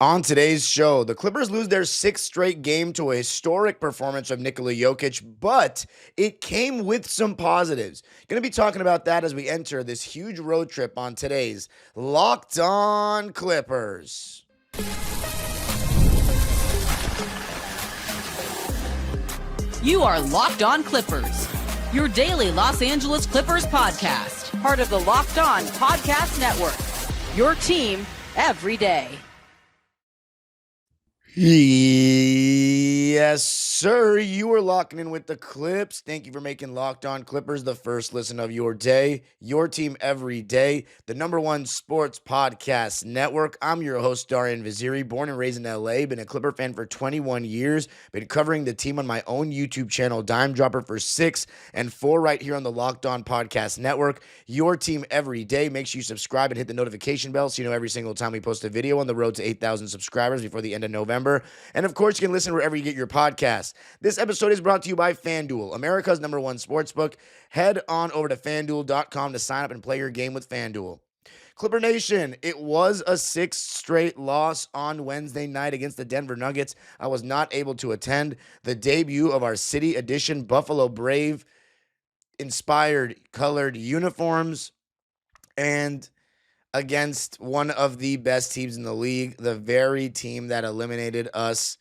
On today's show, the Clippers lose their sixth straight game to a historic performance of Nikola Jokic, but it came with some positives. Going to be talking about that as we enter this huge road trip on today's Locked On Clippers. You are Locked On Clippers, your daily Los Angeles Clippers podcast, part of the Locked On Podcast Network, your team every day. Yes, sir. You are locking in with the Clips. Thank you for making Locked On Clippers the first listen of your day, your team every day, the #1 sports podcast network. I'm your host, Darian Vaziri, born and raised in LA, been a Clipper fan for 21 years, been covering the team on my own YouTube channel, Dime Dropper, for 6 and 4 right here on the Locked On Podcast Network, your team every day. Make sure you subscribe and hit the notification bell so you know every single time we post a video on the road to 8,000 subscribers before the end of November. And of course, you can listen wherever you get your podcasts. This episode is brought to you by FanDuel, America's #1 sportsbook. Head on over to FanDuel.com to sign up and play your game with FanDuel. Clipper Nation, it was a 6th straight loss on Wednesday night against the Denver Nuggets. I was not able to attend the debut of our City Edition Buffalo Brave inspired colored uniforms and against one of the best teams in the league, the very team that eliminated us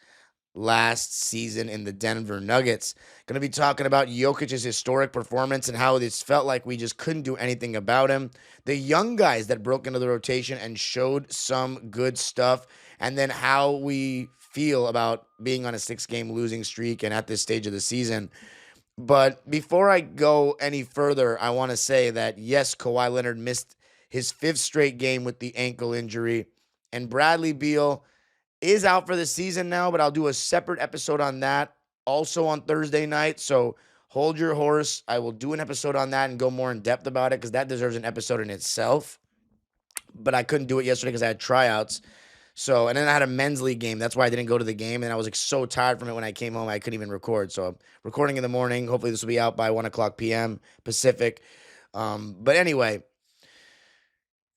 last season in the Denver Nuggets. Going to be talking about Jokic's historic performance and how this felt like we just couldn't do anything about him. The young guys that broke into the rotation and showed some good stuff, and then how we feel about being on a 6-game losing streak and at this stage of the season. But before I go any further, I want to say that yes, Kawhi Leonard missed his 5th straight game with the ankle injury. And Bradley Beal is out for the season now, but I'll do a separate episode on that also on Thursday night. So hold your horse. I will do an episode on that and go more in depth about it because that deserves an episode in itself. But I couldn't do it yesterday because I had tryouts. So, and then I had a men's league game. That's why I didn't go to the game. And I was like so tired from it when I came home, I couldn't even record. So I'm recording in the morning. Hopefully this will be out by 1 o'clock p.m. Pacific. But anyway,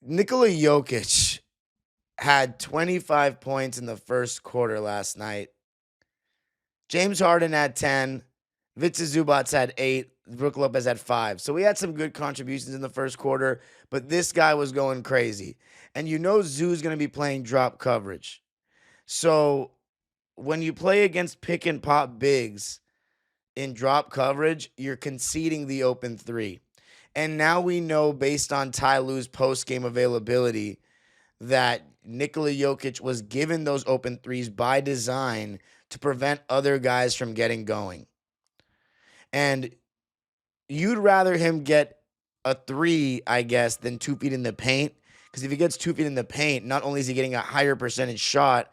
Nikola Jokic had 25 points in the first quarter last night. James Harden had 10. Ivica Zubac had 8. Brook Lopez had 5. So we had some good contributions in the first quarter, but this guy was going crazy. And you know Zoo's going to be playing drop coverage. So when you play against pick and pop bigs in drop coverage, you're conceding the open 3. And now we know, based on Ty Lue's post-game availability, that Nikola Jokic was given those open 3s by design to prevent other guys from getting going. And you'd rather him get a 3, I guess, than 2 feet in the paint. Because if he gets 2 feet in the paint, not only is he getting a higher percentage shot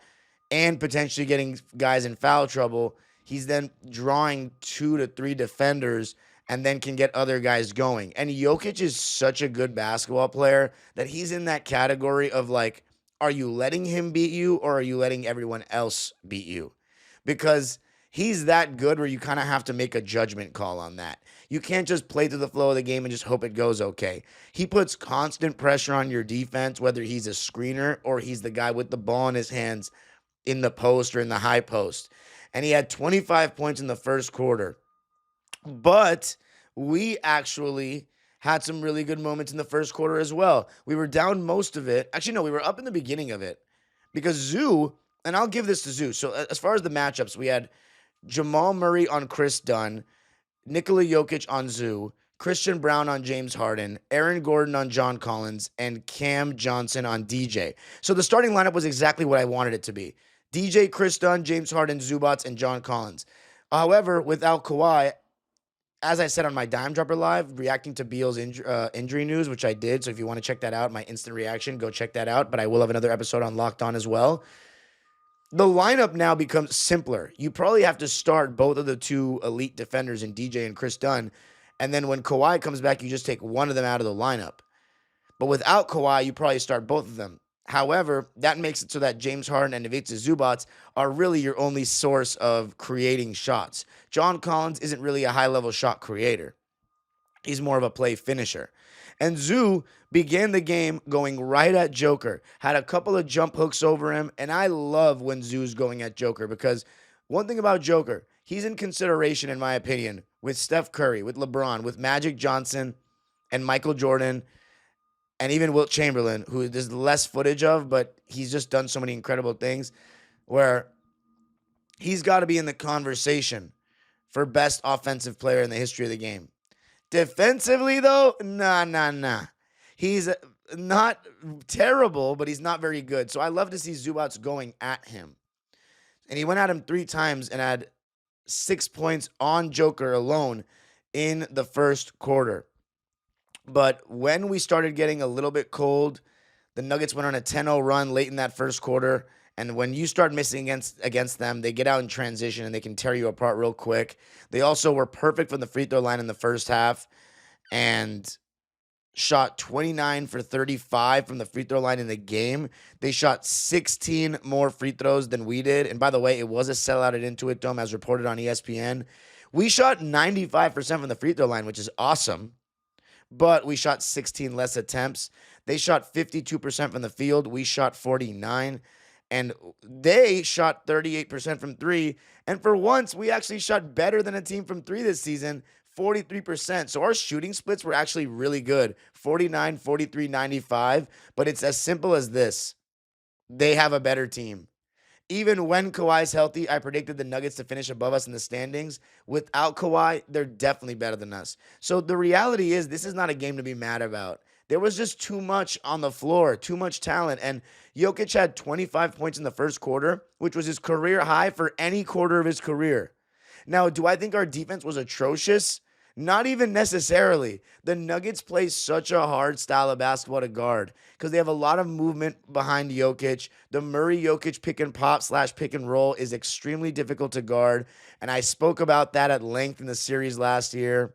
and potentially getting guys in foul trouble, he's then drawing 2 to 3 defenders and then can get other guys going. And Jokic is such a good basketball player that he's in that category of like, are you letting him beat you or are you letting everyone else beat you? Because he's that good where you kind of have to make a judgment call on that. You can't just play through the flow of the game and just hope it goes okay. He puts constant pressure on your defense, whether he's a screener or he's the guy with the ball in his hands in the post or in the high post. And he had 25 points in the first quarter. But we actually had some really good moments in the first quarter as well. We were down most of it. Actually, no, we were up in the beginning of it because Zoo, and I'll give this to Zoo. So as far as the matchups, we had Jamal Murray on Chris Dunn, Nikola Jokic on Zoo, Christian Brown on James Harden, Aaron Gordon on John Collins, and Cam Johnson on DJ. So the starting lineup was exactly what I wanted it to be. DJ, Chris Dunn, James Harden, Zubac, and John Collins. However, without Kawhi, as I said on my Dime Dropper Live, reacting to Beal's injury news, which I did. So if you want to check that out, my instant reaction, go check that out. But I will have another episode on Locked On as well. The lineup now becomes simpler. You probably have to start both of the 2 elite defenders in DJ and Chris Dunn. And then when Kawhi comes back, you just take one of them out of the lineup. But without Kawhi, you probably start both of them. However, that makes it so that James Harden and Ivica Zubac are really your only source of creating shots. John Collins isn't really a high-level shot creator. He's more of a play finisher. And Zoo began the game going right at Joker, had a couple of jump hooks over him, and I love when Zoo's going at Joker because one thing about Joker, he's in consideration, in my opinion, with Steph Curry, with LeBron, with Magic Johnson, and Michael Jordan, and even Wilt Chamberlain, who there's less footage of, but he's just done so many incredible things where he's got to be in the conversation for best offensive player in the history of the game. Defensively, though, nah. He's not terrible, but he's not very good. So I love to see Zubac going at him. And he went at him 3 times and had 6 points on Joker alone in the first quarter. But when we started getting a little bit cold, the Nuggets went on a 10-0 run late in that first quarter. And when you start missing against them, they get out in transition and they can tear you apart real quick. They also were perfect from the free throw line in the first half and shot 29 for 35 from the free throw line in the game. They shot 16 more free throws than we did. And by the way, it was a sellout at Intuit Dome as reported on ESPN. We shot 95% from the free throw line, which is awesome. But we shot 16 less attempts. They shot 52% from the field. We shot 49%. And they shot 38% from 3. And for once, we actually shot better than a team from 3 this season, 43%. So our shooting splits were actually really good, 49, 43, 95. But it's as simple as this. They have a better team. Even when Kawhi's healthy, I predicted the Nuggets to finish above us in the standings. Without Kawhi, they're definitely better than us. So the reality is this is not a game to be mad about. There was just too much on the floor, too much talent. And Jokic had 25 points in the first quarter, which was his career high for any quarter of his career. Now, do I think our defense was atrocious? Not even necessarily. The Nuggets play such a hard style of basketball to guard because they have a lot of movement behind Jokic. The Murray-Jokic pick and pop / pick and roll is extremely difficult to guard. And I spoke about that at length in the series last year.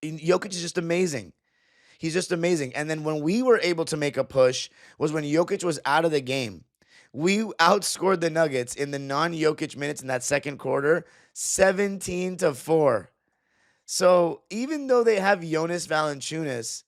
Jokic is just amazing. He's just amazing. And then when we were able to make a push was when Jokic was out of the game. We outscored the Nuggets in the non-Jokic minutes in that second quarter, 17-4. So even though they have Jonas Valanciunas,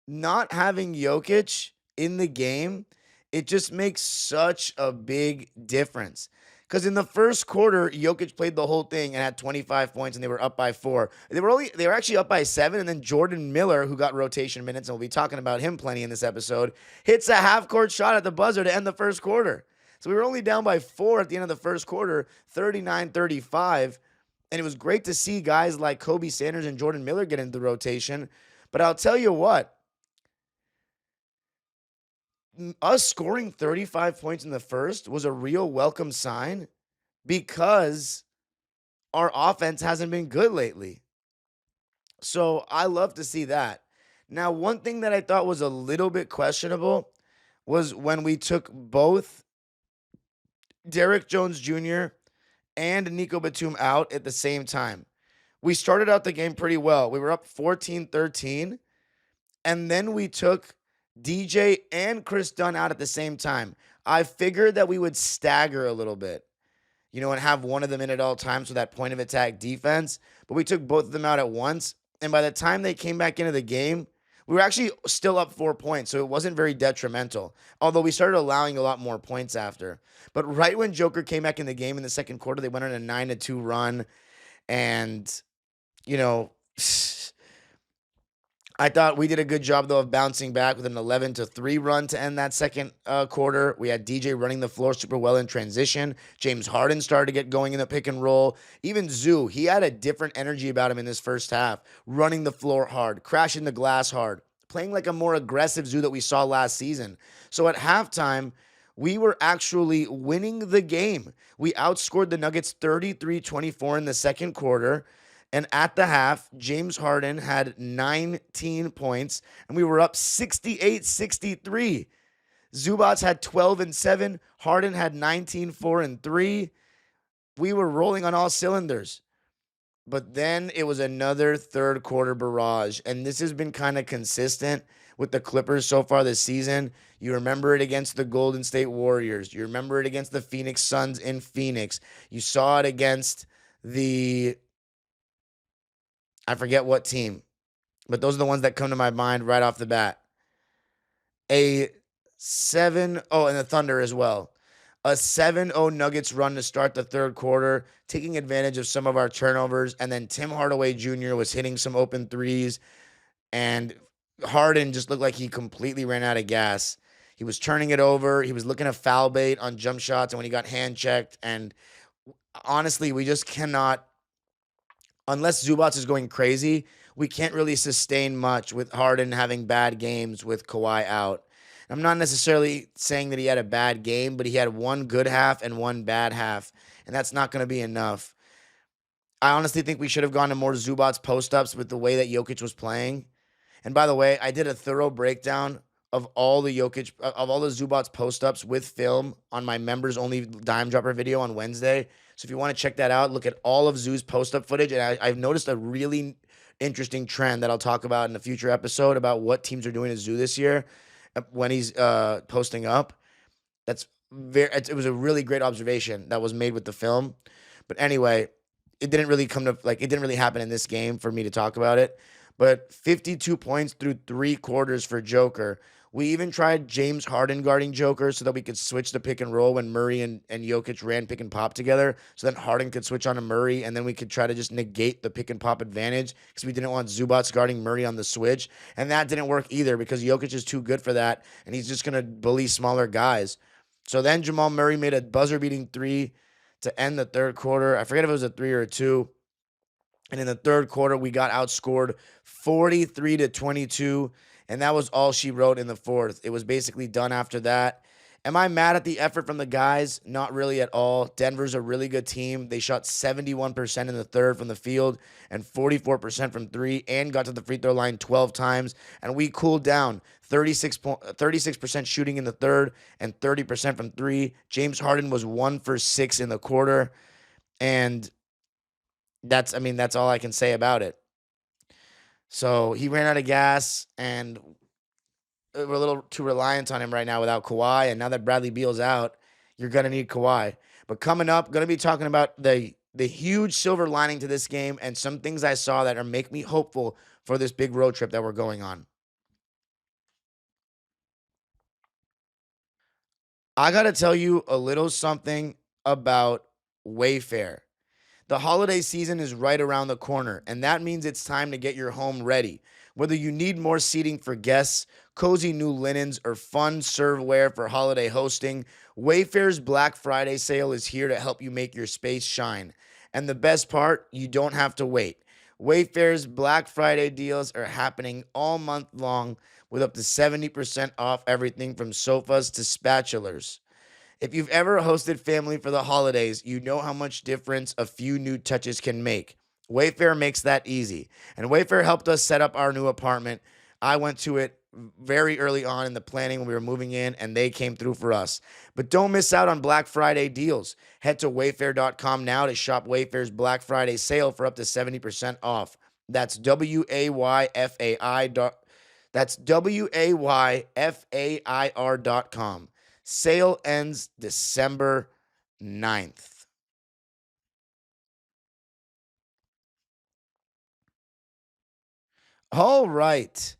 not having Jokic in the game, it just makes such a big difference. Because in the first quarter, Jokic played the whole thing and had 25 points, and they were up by 4. They were actually up by 7, and then Jordan Miller, who got rotation minutes, and we'll be talking about him plenty in this episode, hits a half-court shot at the buzzer to end the first quarter. So we were only down by 4 at the end of the first quarter, 39-35, and it was great to see guys like Kobe Sanders and Jordan Miller get into the rotation. But I'll tell you what, us scoring 35 points in the first was a real welcome sign because our offense hasn't been good lately. So I love to see that. Now, one thing that I thought was a little bit questionable was when we took both Derrick Jones Jr. and Nico Batum out at the same time. We started out the game pretty well. We were up 14-13, and then we took DJ and Chris Dunn out at the same time. I figured that we would stagger a little bit, and have one of them in at all times for that point of attack defense. But we took both of them out at once. And by the time they came back into the game, we were actually still up 4 points. So it wasn't very detrimental, although we started allowing a lot more points after. But right when Joker came back in the game in the second quarter, they went on a 9-2 run. And, I thought we did a good job, though, of bouncing back with an 11-3 run to end that second quarter. We had DJ running the floor super well in transition. James Harden started to get going in the pick and roll. Even Zoo, he had a different energy about him in this first half, running the floor hard, crashing the glass hard, playing like a more aggressive Zoo that we saw last season. So at halftime, we were actually winning the game. We outscored the Nuggets 33-24 in the second quarter. And at the half, James Harden had 19 points, and we were up 68-63. Zubac had 12 and 7. Harden had 19, 4 and 3. We were rolling on all cylinders. But then it was another third quarter barrage, and this has been kind of consistent with the Clippers so far this season. You remember it against the Golden State Warriors. You remember it against the Phoenix Suns in Phoenix. You saw it against I forget what team. but those are the ones that come to my mind right off the bat. A 7-0, and the Thunder as well. A 7-0 Nuggets run to start the third quarter, taking advantage of some of our turnovers, and then Tim Hardaway Jr. was hitting some open threes, and Harden just looked like he completely ran out of gas. He was turning it over. He was looking to foul bait on jump shots, and when he got hand checked, and honestly, we just cannot, unless Zubac is going crazy, we can't really sustain much with Harden having bad games with Kawhi out. I'm not necessarily saying that he had a bad game, but he had one good half and one bad half, and that's not going to be enough. I honestly think we should have gone to more Zubac post-ups with the way that Jokic was playing. And by the way, I did a thorough breakdown of all the Zubac post-ups with film on my members only dime dropper video on Wednesday. So if you want to check that out, look at all of Zoo's post-up footage. And I've noticed a really interesting trend that I'll talk about in a future episode about what teams are doing to Zoo this year when he's posting up. It was a really great observation that was made with the film. But anyway, it didn't really happen in this game for me to talk about it. But 52 points through 3 quarters for Joker. We even tried James Harden guarding Joker so that we could switch the pick and roll when Murray and Jokic ran pick and pop together. So then Harden could switch on to Murray, and then we could try to just negate the pick and pop advantage because we didn't want Zubac guarding Murray on the switch. And that didn't work either because Jokic is too good for that, and he's just going to bully smaller guys. So then Jamal Murray made a buzzer-beating 3 to end the third quarter. I forget if it was a 3 or a 2. And in the third quarter, we got outscored 43-22, and that was all she wrote in the fourth. It was basically done after that. Am I mad at the effort from the guys? Not really at all. Denver's a really good team. They shot 71% in the third from the field and 44% from 3 and got to the free throw line 12 times. And we cooled down 36% shooting in the third and 30% from 3. James Harden was 1 for 6 in the quarter. And that's all I can say about it. So he ran out of gas, and we're a little too reliant on him right now without Kawhi. And now that Bradley Beal's out, you're going to need Kawhi. But coming up, going to be talking about the huge silver lining to this game and some things I saw that make me hopeful for this big road trip that we're going on. I got to tell you a little something about Wayfair. The holiday season is right around the corner, and that means it's time to get your home ready. Whether you need more seating for guests, cozy new linens, or fun serveware for holiday hosting, Wayfair's Black Friday sale is here to help you make your space shine. And the best part, you don't have to wait. Wayfair's Black Friday deals are happening all month long with up to 70% off everything from sofas to spatulas. If you've ever hosted family for the holidays, you know how much difference a few new touches can make. Wayfair makes that easy. And Wayfair helped us set up our new apartment. I went to it very early on in the planning when we were moving in, and they came through for us. But don't miss out on Black Friday deals. Head to wayfair.com now to shop Wayfair's Black Friday sale for up to 70% off. That's WAYFAIR.com. Sale ends December 9th. All right.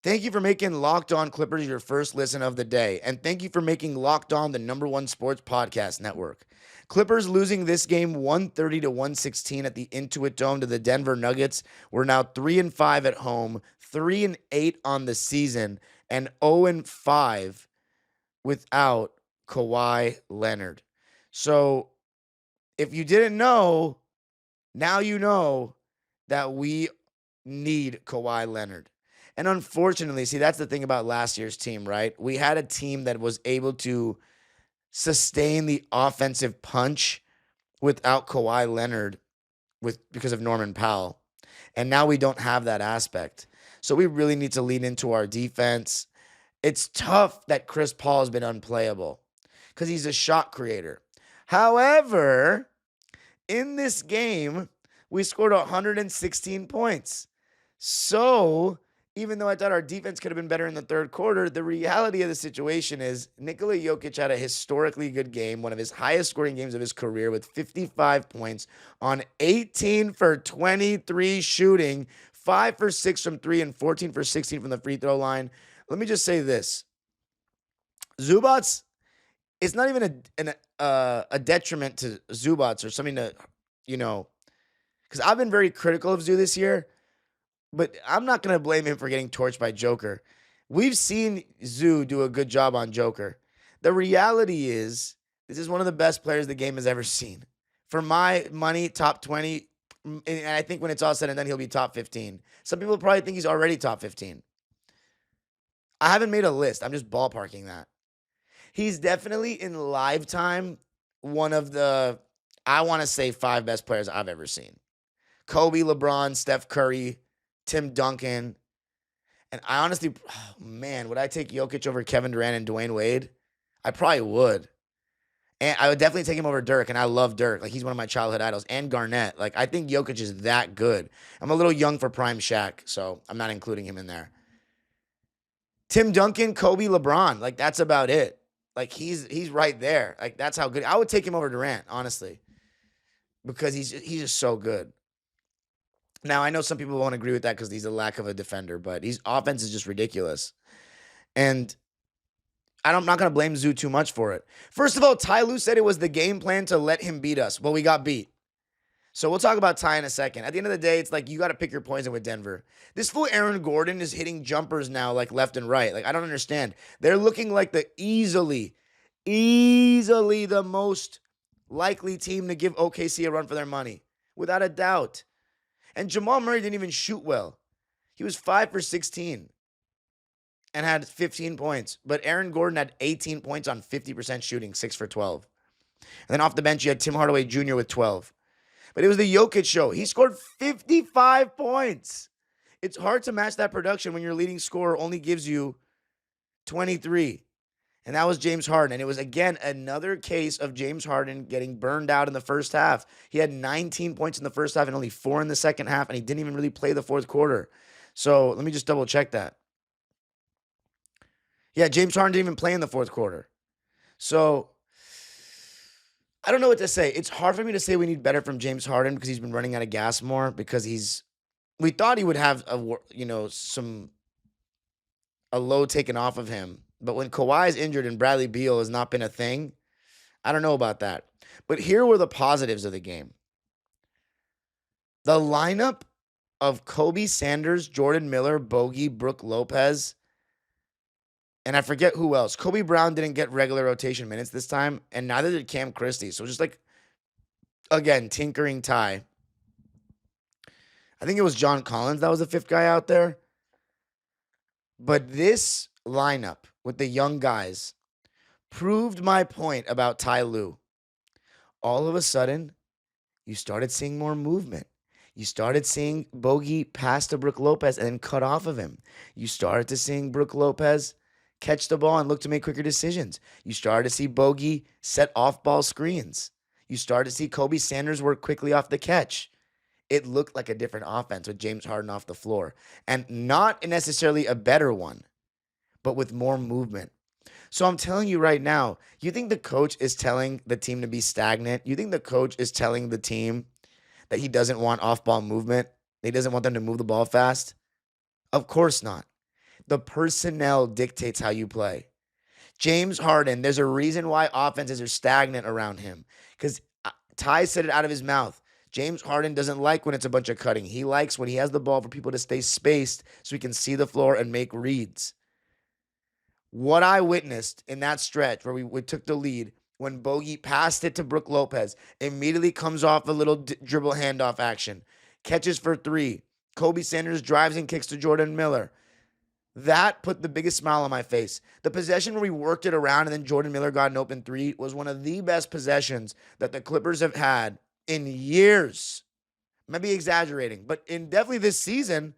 Thank you for making Locked On Clippers your first listen of the day. And thank you for making Locked On the #1 sports podcast network. Clippers losing this game 130-116 at the Intuit Dome to the Denver Nuggets. We're now 3-5 at home, 3-8 on the season, and 0-5 without Kawhi Leonard. So if you didn't know, now you know that we need Kawhi Leonard. And unfortunately, see, that's the thing about last year's team, right? We had a team that was able to sustain the offensive punch without Kawhi Leonard because of Norman Powell. And now we don't have that aspect. So we really need to lean into our defense. It's tough that Chris Paul has been unplayable because he's a shot creator. However, in this game, we scored 116 points. So even though I thought our defense could have been better in the third quarter, the reality of the situation is Nikola Jokic had a historically good game, one of his highest scoring games of his career with 55 points on 18 for 23 shooting, 5 for 6 from 3 and 14 for 16 from the free throw line. Let me just say this. Zubac, it's not even a detriment to Zubac or something to, because I've been very critical of Zoo this year, but I'm not going to blame him for getting torched by Joker. We've seen Zoo do a good job on Joker. The reality is, this is one of the best players the game has ever seen. For my money, top 20, and I think when it's all said and done, he'll be top 15. Some people probably think he's already top 15. I haven't made a list. I'm just ballparking that. He's definitely in lifetime one of the, I want to say, 5 best players I've ever seen. Kobe, LeBron, Steph Curry, Tim Duncan. And I honestly, would I take Jokic over Kevin Durant and Dwayne Wade? I probably would. And I would definitely take him over Dirk, and I love Dirk. Like, he's one of my childhood idols. And Garnett. Like, I think Jokic is that good. I'm a little young for prime Shaq, so I'm not including him in there. Tim Duncan, Kobe, LeBron. Like, that's about it. Like, he's right there. Like, that's how good. I would take him over Durant, honestly, because he's just so good. Now, I know some people won't agree with that because he's a lack of a defender, but his offense is just ridiculous. And I'm not going to blame Zoo too much for it. First of all, Ty Lue said it was the game plan to let him beat us. Well, we got beat. So we'll talk about Ty in a second. At the end of the day, it's like you got to pick your poison with Denver. This fool Aaron Gordon is hitting jumpers now like left and right. Like, I don't understand. They're looking like the easily the most likely team to give OKC a run for their money. Without a doubt. And Jamal Murray didn't even shoot well. He was 5 for 16 and had 15 points. But Aaron Gordon had 18 points on 50% shooting, 6 for 12. And then off the bench, you had Tim Hardaway Jr. with 12. But it was the Jokic show. He scored 55 points. It's hard to match that production when your leading scorer only gives you 23. And that was James Harden. And it was, again, another case of James Harden getting burned out in the first half. He had 19 points in the first half and only 4 in the second half, and he didn't even really play the fourth quarter. So let me just double check that. Yeah, James Harden didn't even play in the fourth quarter. So I don't know what to say. It's hard for me to say we need better from James Harden because he's been running out of gas more because we thought he would have a load taken off of him. But when Kawhi is injured and Bradley Beal has not been a thing, I don't know about that. But here were the positives of the game. The lineup of Kobe Sanders, Jordan Miller, Bogey, Brook Lopez, and I forget who else. Kobe Brown didn't get regular rotation minutes this time, and neither did Cam Christie. So just like, again, tinkering Ty. I think it was John Collins that was the 5th guy out there. But this lineup with the young guys proved my point about Ty Lue. All of a sudden, you started seeing more movement. You started seeing Bogey pass to Brook Lopez and then cut off of him. You started to seeing Brook Lopez catch the ball and look to make quicker decisions. You started to see Bogey set off-ball screens. You started to see Kobe Sanders work quickly off the catch. It looked like a different offense with James Harden off the floor. And not necessarily a better one, but with more movement. So I'm telling you right now, you think the coach is telling the team to be stagnant? You think the coach is telling the team that he doesn't want off-ball movement? He doesn't want them to move the ball fast? Of course not. The personnel dictates how you play. James Harden, there's a reason why offenses are stagnant around him. Because Ty said it out of his mouth. James Harden doesn't like when it's a bunch of cutting. He likes when he has the ball for people to stay spaced so he can see the floor and make reads. What I witnessed in that stretch where we took the lead, when Bogey passed it to Brook Lopez, immediately comes off a little dribble handoff action, catches for 3. Kobe Sanders drives and kicks to Jordan Miller. That put the biggest smile on my face. The possession where we worked it around and then Jordan Miller got an open 3 was one of the best possessions that the Clippers have had in years. Maybe exaggerating, but definitely this season.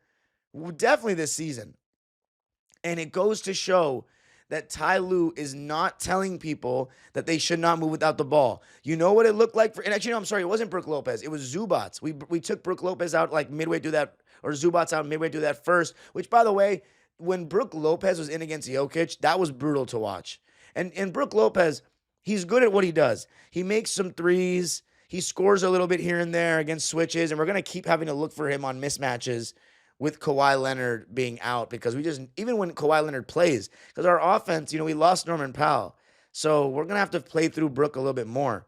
And it goes to show that Ty Lue is not telling people that they should not move without the ball. You know what it looked like and actually, no, I'm sorry, it wasn't Brook Lopez. It was Zubac. We took Brook Lopez out like midway through that, or Zubac out midway through that first, which, by the way, when Brook Lopez was in against Jokic, that was brutal to watch. And Brook Lopez, he's good at what he does. He makes some threes. He scores a little bit here and there against switches, and we're going to keep having to look for him on mismatches with Kawhi Leonard being out, because even when Kawhi Leonard plays, because our offense, we lost Norman Powell. So we're going to have to play through Brook a little bit more,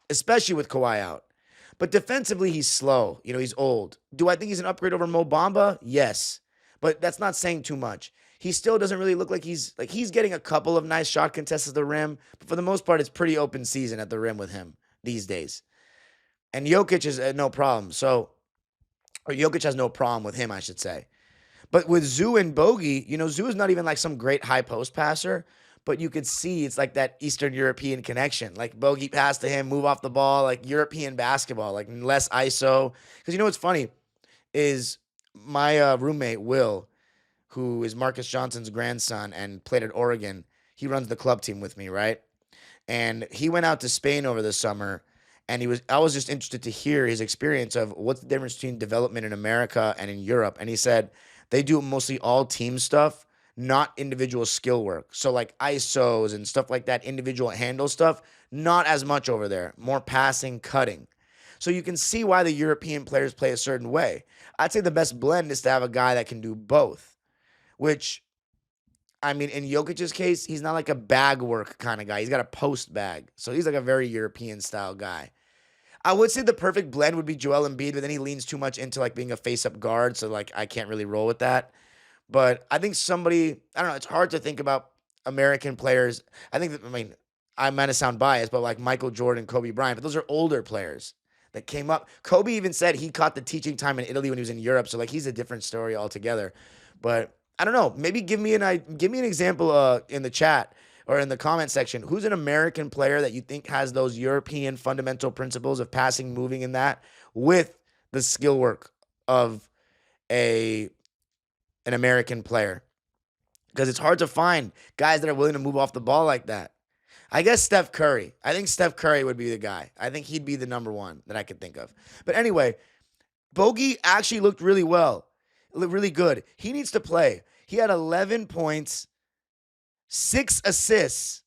especially with Kawhi out. But defensively, he's slow. He's old. Do I think he's an upgrade over Mo Bamba? Yes. But that's not saying too much. He still doesn't really look like he's getting a couple of nice shot contests at the rim. But for the most part, it's pretty open season at the rim with him these days. And Jokic is no problem. Or Jokic has no problem with him, I should say. But with Zoo and Bogey, Zoo is not even like some great high post passer, but you could see it's like that Eastern European connection. Like Bogey pass to him, move off the ball, like European basketball, like less ISO. Because what's funny is my roommate, Will, who is Marcus Johnson's grandson and played at Oregon, he runs the club team with me, right? And he went out to Spain over the summer. And I was just interested to hear his experience of what's the difference between development in America and in Europe. And he said they do mostly all team stuff, not individual skill work. So like ISOs and stuff like that, individual handle stuff, not as much over there. More passing, cutting. So you can see why the European players play a certain way. I'd say the best blend is to have a guy that can do both, which, in Jokic's case, he's not like a bag work kind of guy. He's got a post bag. So he's like a very European style guy. I would say the perfect blend would be Joel Embiid, but then he leans too much into like being a face-up guard. So like I can't really roll with that. But I think I don't know, it's hard to think about American players. I might have sound biased, but like Michael Jordan, Kobe Bryant, but those are older players that came up. Kobe even said he caught the teaching time in Italy when he was in Europe. So like he's a different story altogether. But I don't know. Maybe give me an example in the chat or in the comment section. Who's an American player that you think has those European fundamental principles of passing, moving, and that with the skill work of an American player? Because it's hard to find guys that are willing to move off the ball like that. I guess Steph Curry. I think Steph Curry would be the guy. I think he'd be the number one that I could think of. But anyway, Bogey actually looked really well. Really good. He needs to play. He had 11 points, 6 assists,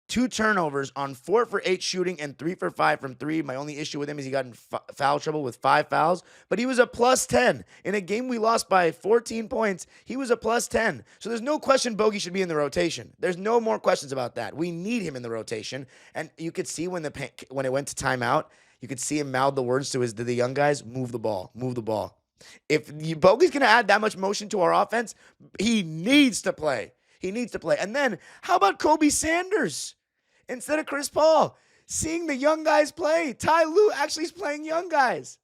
2 turnovers on 4 for 8 shooting and 3 for 5 from 3. My only issue with him is he got in foul trouble with 5 fouls, but he was a plus 10. In a game we lost by 14 points, he was a plus 10. So there's no question Bogey should be in the rotation. There's no more questions about that. We need him in the rotation. And you could see when it went to timeout, you could see him mouth the words to the young guys, move the ball, move the ball. If Bogey's going to add that much motion to our offense, he needs to play. He needs to play. And then, how about Kobe Sanders instead of Chris Paul? Seeing the young guys play. Ty Lue actually is playing young guys.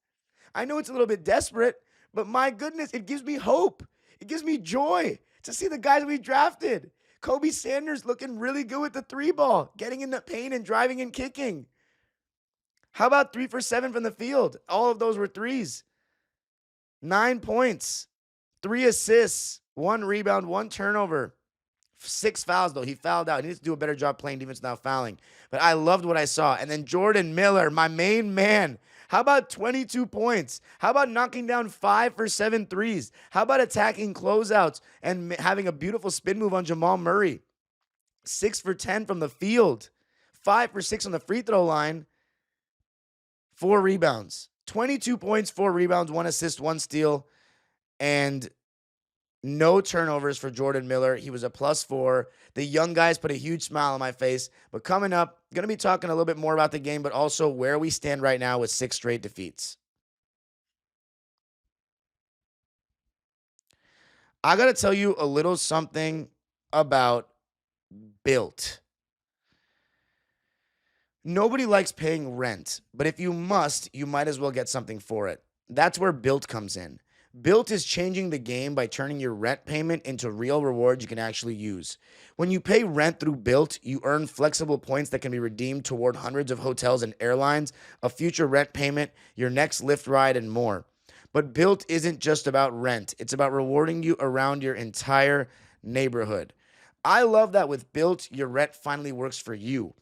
I know it's a little bit desperate, but my goodness, it gives me hope. It gives me joy to see the guys we drafted. Kobe Sanders looking really good with the 3-ball, getting in the paint and driving and kicking. How about 3 for 7 from the field? All of those were threes. 9 points, 3 assists, 1 rebound, 1 turnover, 6 fouls, though. He fouled out. He needs to do a better job playing defense without fouling. But I loved what I saw. And then Jordan Miller, my main man. How about 22 points? How about knocking down 5 for 7 threes? How about attacking closeouts and having a beautiful spin move on Jamal Murray? 6 for 10 from the field. 5 for 6 on the free throw line. 4 rebounds. 22 points, 4 rebounds, 1 assist, 1 steal, and no turnovers for Jordan Miller. He was a +4. The young guys put a huge smile on my face. But coming up, going to be talking a little bit more about the game, but also where we stand right now with 6 straight defeats. I got to tell you a little something about Built. Nobody likes paying rent, but if you must, you might as well get something for it. That's where Built comes in. Built is changing the game by turning your rent payment into real rewards you can actually use. When you pay rent through Built, you earn flexible points that can be redeemed toward hundreds of hotels and airlines, a future rent payment, your next Lyft ride, and more. But Built isn't just about rent. It's about rewarding you around your entire neighborhood. I love that with Built, your rent finally works for you.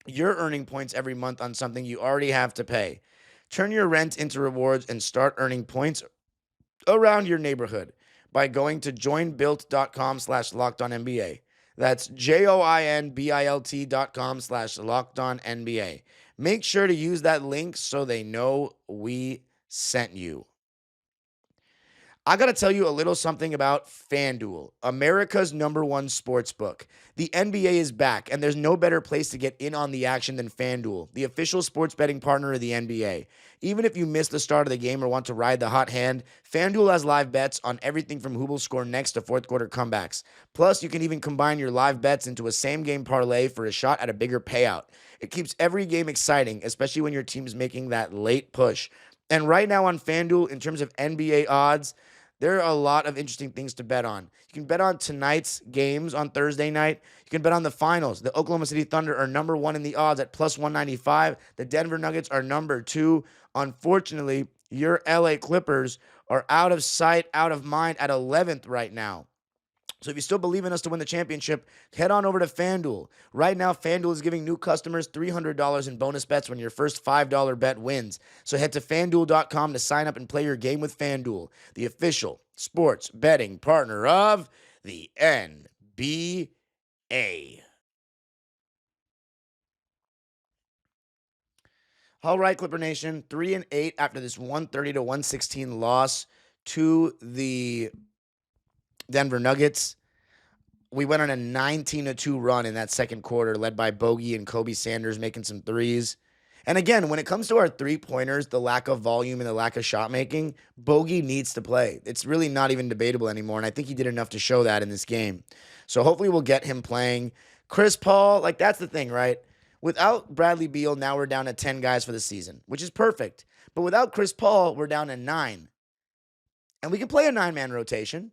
You're earning points every month on something you already have to pay. Turn your rent into rewards and start earning points around your neighborhood by going to joinbuilt.com/lockedonnba. That's joinbilt.com/lockedonnba. Make sure to use that link so they know we sent you. I got to tell you a little something about FanDuel, America's #1 sports book. The NBA is back, and there's no better place to get in on the action than FanDuel, the official sports betting partner of the NBA. Even if you miss the start of the game or want to ride the hot hand, FanDuel has live bets on everything from who will score next to fourth quarter comebacks. Plus, you can even combine your live bets into a same game parlay for a shot at a bigger payout. It keeps every game exciting, especially when your team's making that late push. And right now on FanDuel, in terms of NBA odds, there are a lot of interesting things to bet on. You can bet on tonight's games on Thursday night. You can bet on the finals. The Oklahoma City Thunder are #1 in the odds at plus 195. The Denver Nuggets are #2. Unfortunately, your LA Clippers are out of sight, out of mind at 11th right now. So if you still believe in us to win the championship, head on over to FanDuel. Right now, FanDuel is giving new customers $300 in bonus bets when your first $5 bet wins. So head to FanDuel.com to sign up and play your game with FanDuel, the official sports betting partner of the NBA. All right, Clipper Nation, 3-8 after this 130-116 loss to the Denver Nuggets. We went on a 19-2 run in that second quarter, led by Bogey and Kobe Sanders making some threes. And again, when it comes to our three-pointers, the lack of volume and the lack of shot making, Bogey needs to play. It's really not even debatable anymore, and I think he did enough to show that in this game. So hopefully we'll get him playing. Chris Paul, like that's the thing, right? Without Bradley Beal, now we're down to 10 guys for the season, which is perfect. But without Chris Paul, we're down to 9. And we can play a 9-man rotation.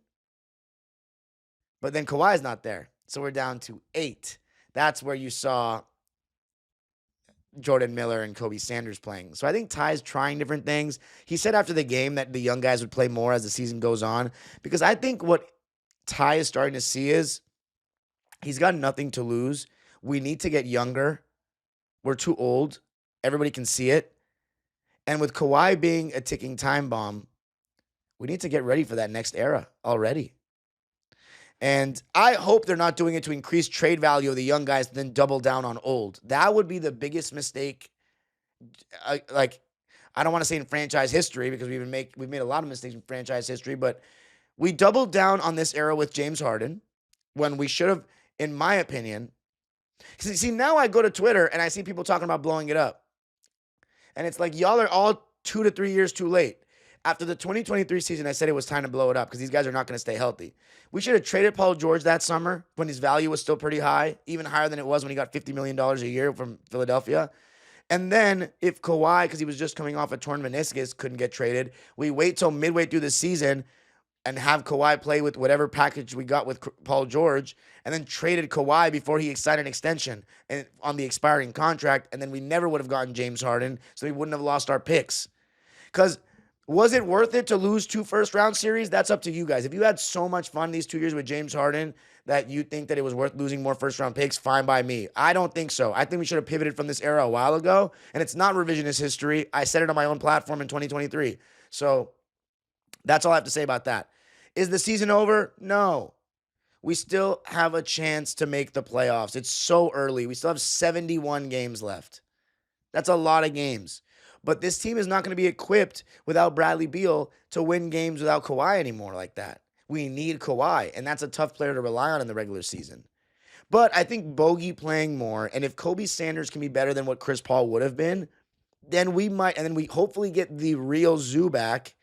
But then Kawhi's not there. So we're down to 8. That's where you saw Jordan Miller and Kobe Sanders playing. So I think Ty's trying different things. He said after the game that the young guys would play more as the season goes on. Because I think what Ty is starting to see is he's got nothing to lose. We need to get younger. We're too old. Everybody can see it. And with Kawhi being a ticking time bomb, we need to get ready for that next era already. And I hope they're not doing it to increase trade value of the young guys, then double down on old. That would be the biggest mistake. I don't want to say in franchise history because we've made a lot of mistakes in franchise history, but we doubled down on this era with James Harden when we should have, in my opinion. See, now I go to Twitter and I see people talking about blowing it up. And it's like, y'all are all 2 to 3 years too late. After the 2023 season, I said it was time to blow it up because these guys are not going to stay healthy. We should have traded Paul George that summer when his value was still pretty high, even higher than it was when he got $50 million a year from Philadelphia. And then if Kawhi, because he was just coming off a torn meniscus, couldn't get traded, we wait till midway through the season and have Kawhi play with whatever package we got with Paul George, and then traded Kawhi before he signed an extension and on the expiring contract, and then we never would have gotten James Harden, so we wouldn't have lost our picks. Because was it worth it to lose 2 first-round series? That's up to you guys. If you had so much fun these 2 years with James Harden that you think that it was worth losing more first-round picks, fine by me. I don't think so. I think we should have pivoted from this era a while ago, and it's not revisionist history. I said it on my own platform in 2023. So that's all I have to say about that. Is the season over? No. We still have a chance to make the playoffs. It's so early. We still have 71 games left. That's a lot of games. But this team is not going to be equipped without Bradley Beal to win games without Kawhi anymore like that. We need Kawhi, and that's a tough player to rely on in the regular season. But I think Bogey playing more, and if Kobe Sanders can be better than what Chris Paul would have been, then we might, and then we hopefully get the real Zubac.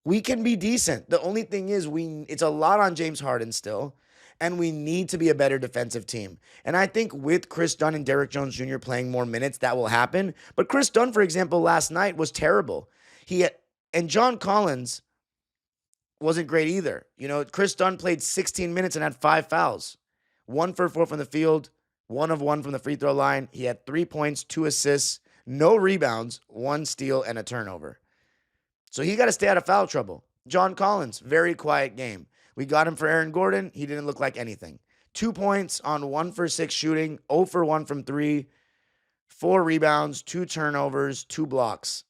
We can be decent. The only thing is it's a lot on James Harden still, and we need to be a better defensive team. And I think with Chris Dunn and Derrick Jones Jr. playing more minutes, that will happen. But Chris Dunn, for example, last night was terrible. And John Collins wasn't great either. You know, Chris Dunn played 16 minutes and had 5 fouls. 1 for 4 from the field, 1 of 1 from the free throw line. He had 3 points, 2 assists, no rebounds, 1 steal, and a turnover. So he got to stay out of foul trouble. John Collins, very quiet game. We got him for Aaron Gordon. He didn't look like anything. 2 points on 1 for 6 shooting, 0 for 1 from 3, 4 rebounds, 2 turnovers, 2 blocks.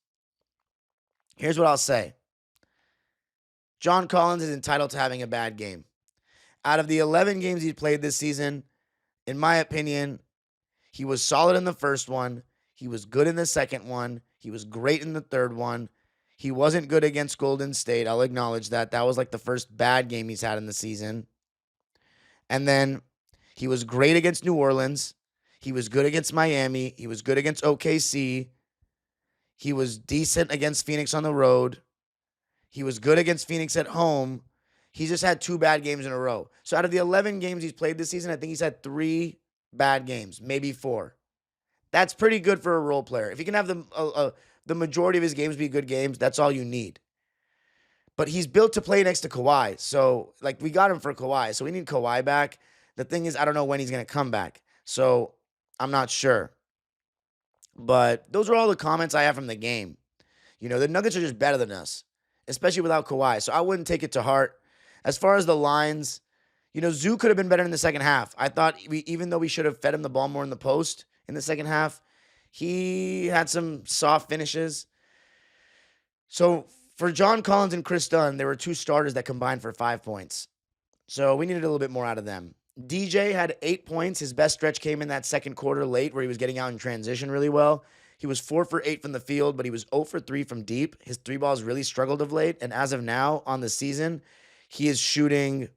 Here's what I'll say. John Collins is entitled to having a bad game. Out of the 11 games he's played this season, in my opinion, he was solid in the first one. He was good in the second one. He was great in the third one. He wasn't good against Golden State. I'll acknowledge that. That was like the first bad game he's had in the season. And then he was great against New Orleans. He was good against Miami. He was good against OKC. He was decent against Phoenix on the road. He was good against Phoenix at home. He's just had 2 bad games in a row. So out of the 11 games he's played this season, I think he's had 3 bad games, maybe 4. That's pretty good for a role player. If he can have the majority of his games be good games, that's all you need. But he's built to play next to Kawhi. So, like, we got him for Kawhi. So we need Kawhi back. The thing is, I don't know when he's going to come back. So I'm not sure. But those are all the comments I have from the game. The Nuggets are just better than us, especially without Kawhi. So I wouldn't take it to heart. As far as the lines, Zoo could have been better in the second half. I thought even though we should have fed him the ball more in the post in the second half, he had some soft finishes. So for John Collins and Chris Dunn, there were 2 starters that combined for 5 points. So we needed a little bit more out of them. DJ had 8 points. His best stretch came in that second quarter late where he was getting out in transition really well. He was 4 for 8 from the field, but he was 0 for 3 from deep. His 3 balls really struggled of late. And as of now on the season, he is shooting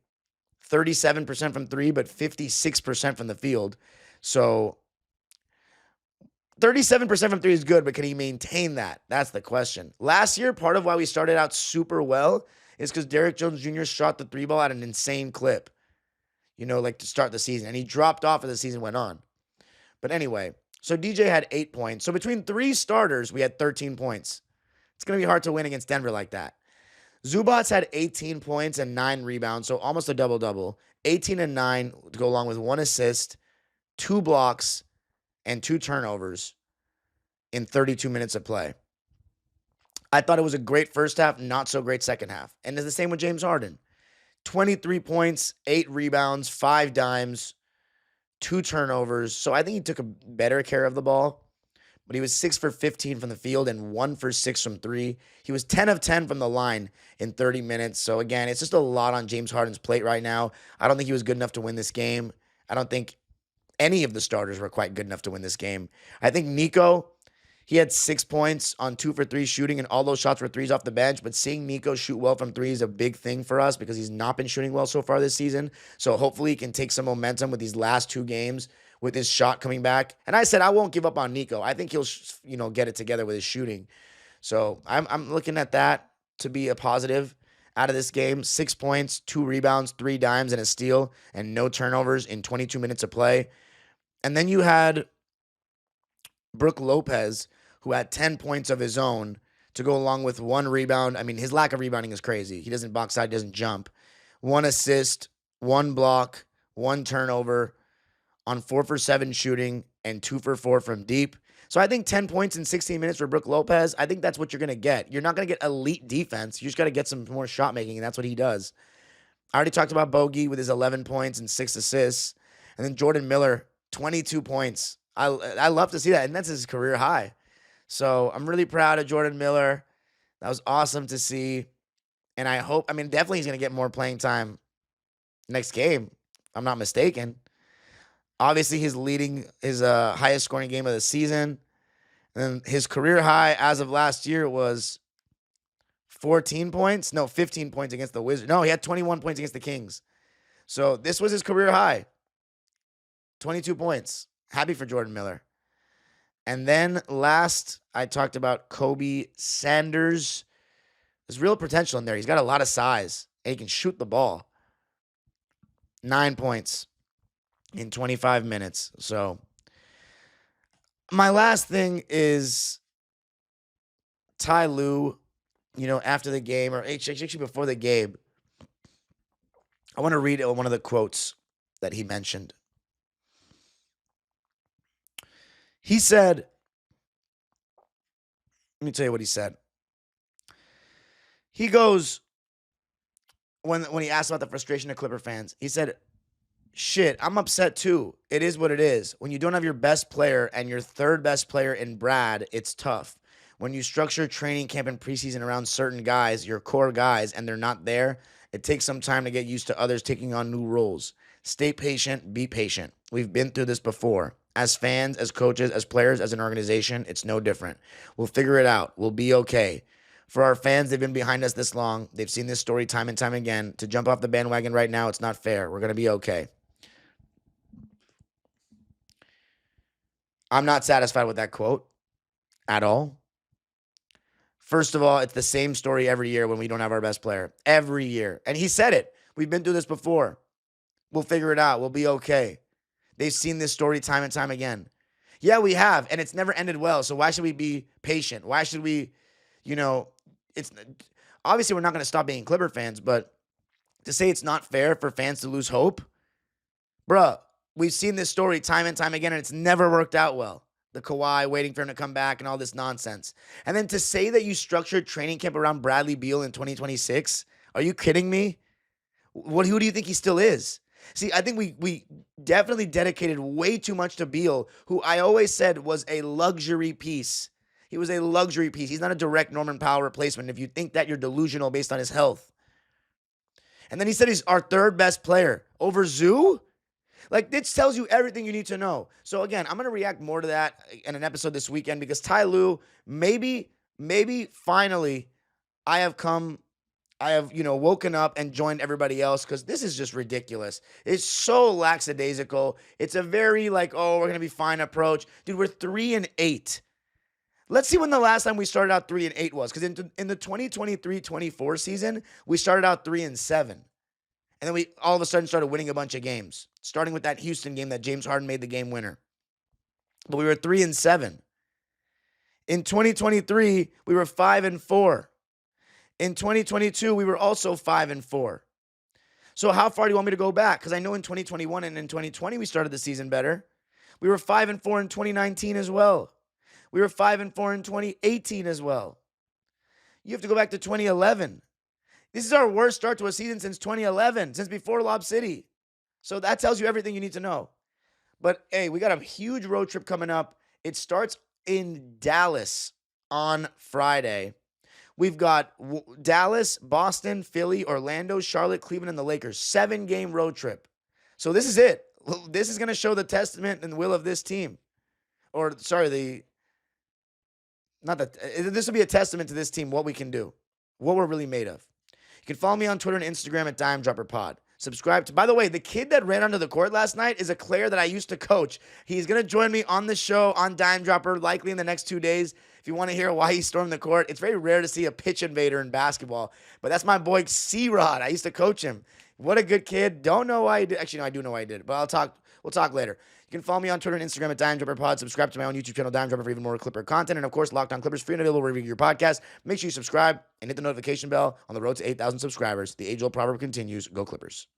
37% from 3, but 56% from the field. So 37% from 3 is good, but can he maintain that? That's the question. Last year, part of why we started out super well is because Derrick Jones Jr. shot the 3 ball at an insane clip, like to start the season. And he dropped off as the season went on. But anyway, so DJ had 8 points. So between 3 starters, we had 13 points. It's going to be hard to win against Denver like that. Zubac had 18 points and 9 rebounds, so almost a double-double. 18 and 9 to go along with 1 assist, 2 blocks, and 2 turnovers in 32 minutes of play. I thought it was a great first half, not so great second half. And it's the same with James Harden. 23 points, 8 rebounds, 5 dimes, 2 turnovers. So I think he took a better care of the ball. But he was 6 for 15 from the field and 1 for 6 from 3. He was 10 of 10 from the line in 30 minutes. So again, it's just a lot on James Harden's plate right now. I don't think he was good enough to win this game. I don't think any of the starters were quite good enough to win this game. I think Nico, he had 6 points on 2 for 3 shooting, and all those shots were threes off the bench. But seeing Nico shoot well from 3 is a big thing for us because he's not been shooting well so far this season. So hopefully he can take some momentum with these last 2 games with his shot coming back. And I said I won't give up on Nico. I think he'll get it together with his shooting. So I'm looking at that to be a positive out of this game. 6 points, 2 rebounds, 3 dimes, and a steal, and no turnovers in 22 minutes of play. And then you had Brook Lopez, who had 10 points of his own to go along with 1 rebound. I mean, his lack of rebounding is crazy. He doesn't box out, doesn't jump. 1 assist, 1 block, 1 turnover on 4 for 7 shooting and 2 for 4 from deep. So I think 10 points in 16 minutes for Brook Lopez, I think that's what you're going to get. You're not going to get elite defense. You just got to get some more shot making, and that's what he does. I already talked about Bogey with his 11 points and 6 assists. And then Jordan Miller, 22 points. I love to see that, and that's his career high. So I'm really proud of Jordan Miller. That was awesome to see. And definitely he's going to get more playing time next game, if I'm not mistaken. Obviously, he's leading his highest scoring game of the season. And his career high as of last year was 15 points against the Wizards. No, he had 21 points against the Kings. So this was his career high. 22 points. Happy for Jordan Miller. And then last, I talked about Kobe Sanders. There's real potential in there. He's got a lot of size, and he can shoot the ball. 9 points in 25 minutes. So my last thing is Ty Lue, after the game, or actually before the game. I want to read one of the quotes that he mentioned. He said, let me tell you what he said. He goes, when he asked about the frustration of Clipper fans, he said, shit, I'm upset too. It is what it is. When you don't have your best player and your third best player in Brad, it's tough. When you structure training camp and preseason around certain guys, your core guys, and they're not there, it takes some time to get used to others taking on new roles. Stay patient, be patient. We've been through this before. As fans, as coaches, as players, as an organization, it's no different. We'll figure it out. We'll be okay. For our fans, they've been behind us this long. They've seen this story time and time again. To jump off the bandwagon right now, it's not fair. We're going to be okay. I'm not satisfied with that quote at all. First of all, it's the same story every year when we don't have our best player. Every year. And he said it. We've been through this before. We'll figure it out. We'll be okay. They've seen this story time and time again. Yeah, we have, and it's never ended well. So why should we be patient? Why should we, it's obviously we're not going to stop being Clipper fans, but to say it's not fair for fans to lose hope, bruh, we've seen this story time and time again, and it's never worked out well. The Kawhi waiting for him to come back and all this nonsense. And then to say that you structured training camp around Bradley Beal in 2026, are you kidding me? Who do you think he still is? See, I think we definitely dedicated way too much to Beal, who I always said was a luxury piece. He was a luxury piece. He's not a direct Norman Powell replacement. If you think that, you're delusional based on his health. And then he said he's our third best player over Zoo. Like, this tells you everything you need to know. So, again, I'm going to react more to that in an episode this weekend because Ty Lue, maybe finally I have woken up and joined everybody else because this is just ridiculous. It's so lackadaisical. It's a very we're going to be fine approach. Dude, we're 3-8. Let's see when the last time we started out 3-8 was, because in the 2023-24 season, we started out 3-7. And then we all of a sudden started winning a bunch of games, starting with that Houston game that James Harden made the game winner. But we were 3-7. In 2023, we were 5-4. In 2022, we were also 5-4. So how far do you want me to go back? Because I know in 2021 and in 2020, we started the season better. We were 5-4 in 2019 as well. We were 5-4 in 2018 as well. You have to go back to 2011. This is our worst start to a season since 2011, since before Lob City. So that tells you everything you need to know. But, hey, we got a huge road trip coming up. It starts in Dallas on Friday. We've got Dallas, Boston, Philly, Orlando, Charlotte, Cleveland, and the Lakers. 7-game road trip. So this is it. This is going to show the testament and will of this team. This will be a testament to this team, what we can do, what we're really made of. You can follow me on Twitter and Instagram at DimeDropperPod. Subscribe to, by the way, the kid that ran onto the court last night is a player that I used to coach. He's going to join me on the show on Dime Dropper, likely in the next 2 days. If you want to hear why he stormed the court, it's very rare to see a pitch invader in basketball, but that's my boy C-Rod. I used to coach him. What a good kid. Don't know why he did. Actually, no, I do know why he did, but we'll talk later. You can follow me on Twitter and Instagram at DimeDropperPod. Subscribe to my own YouTube channel, Dime Dropper, for even more Clipper content. And, of course, Locked On Clippers, free and available wherever you get your podcast. Make sure you subscribe and hit the notification bell on the road to 8,000 subscribers. The age-old proverb continues. Go Clippers.